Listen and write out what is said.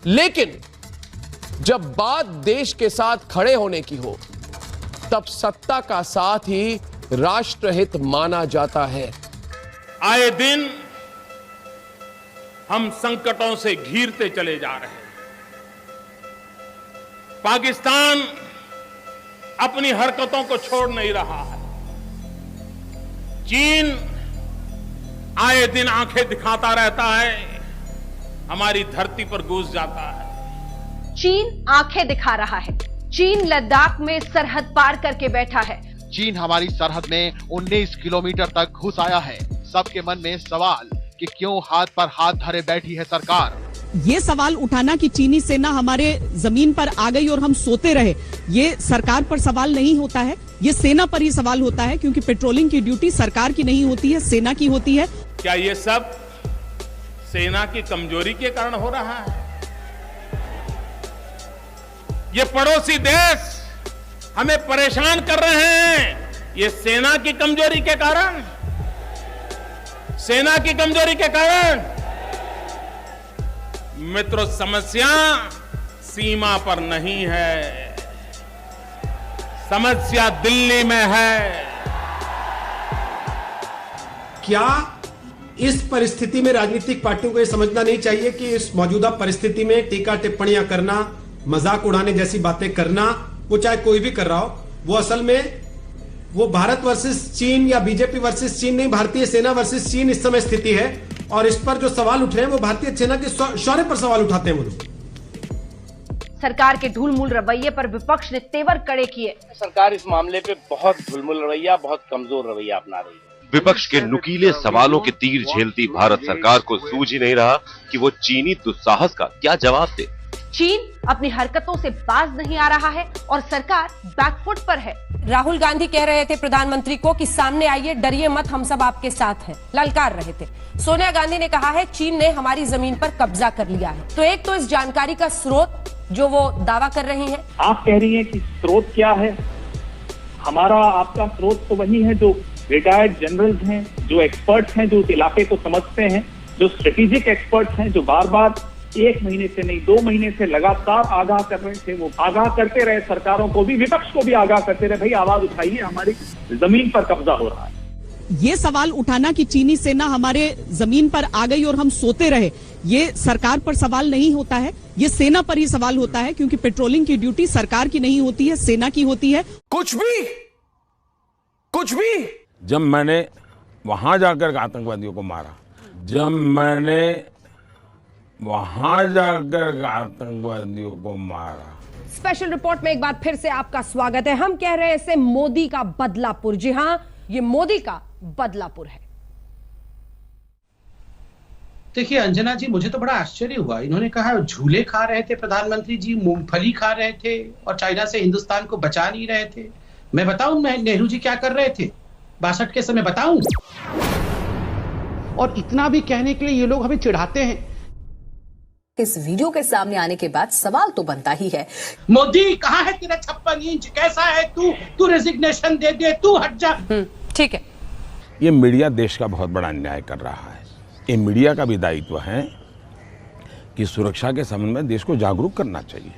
लेकिन जब बात देश के साथ खड़े होने की हो, तब सत्ता का साथ ही राष्ट्रहित माना जाता है। आए दिन हम संकटों से घिरते चले जा रहे हैं। पाकिस्तान अपनी हरकतों को छोड़ नहीं रहा है। चीन आए दिन आंखें दिखाता रहता है, हमारी धरती पर घुस जाता है। चीन आंखें दिखा रहा है। चीन लद्दाख में सरहद पार करके बैठा है। चीन हमारी सरहद में 19 किलोमीटर तक घुस आया है। सबके मन में सवाल कि क्यों हाथ पर हाथ धरे बैठी है सरकार। ये सवाल उठाना कि चीनी सेना हमारे जमीन पर आ गई और हम सोते रहे, ये सरकार पर सवाल नहीं होता है, ये सेना पर ही सवाल होता है, क्योंकि पेट्रोलिंग की ड्यूटी सरकार की नहीं होती है, सेना की होती है। क्या ये सब सेना की कमजोरी के कारण हो रहा है? ये पड़ोसी देश हमें परेशान कर रहे हैं, ये सेना की कमजोरी के कारण, सेना की कमजोरी के कारण। मित्रों, समस्या सीमा पर नहीं है, समस्या दिल्ली में है। क्या इस परिस्थिति में राजनीतिक पार्टियों को यह समझना नहीं चाहिए कि इस मौजूदा परिस्थिति में टीका टिप्पणियां करना, मजाक उड़ाने जैसी बातें करना, वो चाहे कोई भी कर रहा हो, वो असल में वो भारत वर्सेस चीन या बीजेपी वर्सेस चीन नहीं, भारतीय सेना वर्सेस चीन इस समय स्थिति है। और इस पर जो सवाल उठ रहे हैं वो भारतीय सेना के शौर्य पर सवाल उठाते हैं वो लोग। सरकार के ढुलमुल रवैये पर विपक्ष ने तेवर कड़े किए। सरकार इस मामले पे बहुत ढुलमुल रवैया, बहुत कमजोर रवैया अपना रही है। विपक्ष के नुकीले सवालों के तीर झेलती भारत सरकार को सूझ ही नहीं रहा कि वो चीनी दुस्साहस का क्या जवाब दे। चीन अपनी हरकतों से बाज नहीं आ रहा है और सरकार बैकफुट पर है। राहुल गांधी कह रहे थे प्रधानमंत्री को कि सामने आइए, डरिए मत, हम सब आपके साथ हैं, ललकार रहे थे। सोनिया गांधी ने कहा है चीन ने हमारी जमीन पर कब्जा कर लिया है। तो एक तो इस जानकारी का स्रोत जो वो दावा कर रही हैं। आप कह रही हैं कि स्रोत क्या है? हमारा आपका स्रोत तो वही है जो रिटायर्ड जनरल्स हैं, जो एक्सपर्ट्स हैं, जो उस इलाके को समझते हैं, जो स्ट्रेटेजिक एक्सपर्ट्स हैं, जो बार बार 1 महीने से नहीं 2 महीने से लगातार आगाह कर रहे थे। वो आगाह करते रहे, सरकारों को भी, विपक्ष को भी आगाह करते रहे, भाई आवाज उठाइए, हमारी जमीन पर कब्जा हो रहा है। ये सवाल उठाना कि चीनी सेना हमारे जमीन पर आ गई और हम सोते रहे, ये सरकार पर सवाल नहीं होता है, ये सेना पर ही सवाल होता है, क्योंकि पेट्रोलिंग की ड्यूटी सरकार की नहीं होती है, सेना की होती है। कुछ भी जब मैंने वहां जाकर आतंकवादियों को मारा, जब मैंने वहां जाकर आतंकवादियों को मारा। स्पेशल रिपोर्ट में एक बार फिर से आपका स्वागत है। हम कह रहे हैं इसे मोदी का बदलापुर। जी हां, ये मोदी का बदलापुर है। देखिए अंजना जी, मुझे तो बड़ा आश्चर्य हुआ। इन्होंने कहा झूले खा रहे थे प्रधानमंत्री जी, मूंगफली खा रहे थे और चाइना से हिंदुस्तान को बचा नहीं रहे थे। मैं बताऊं नेहरू जी क्या कर रहे थे 62 के समय, बताऊं? और इतना भी कहने के लिए ये लोग हमें चिढ़ाते हैं। इस वीडियो के सामने आने के बाद सवाल तो बनता ही है, मोदी कहाँ है तेरा 56 इंच? कैसा है तू रेजिग्नेशन दे दे, तू हट जा। ठीक है। ये मीडिया देश का बहुत बड़ा अन्याय कर रहा है। ये मीडिया का भी दायित्व है कि सुरक्षा के संबंध में देश को जागरूक करना चाहिए।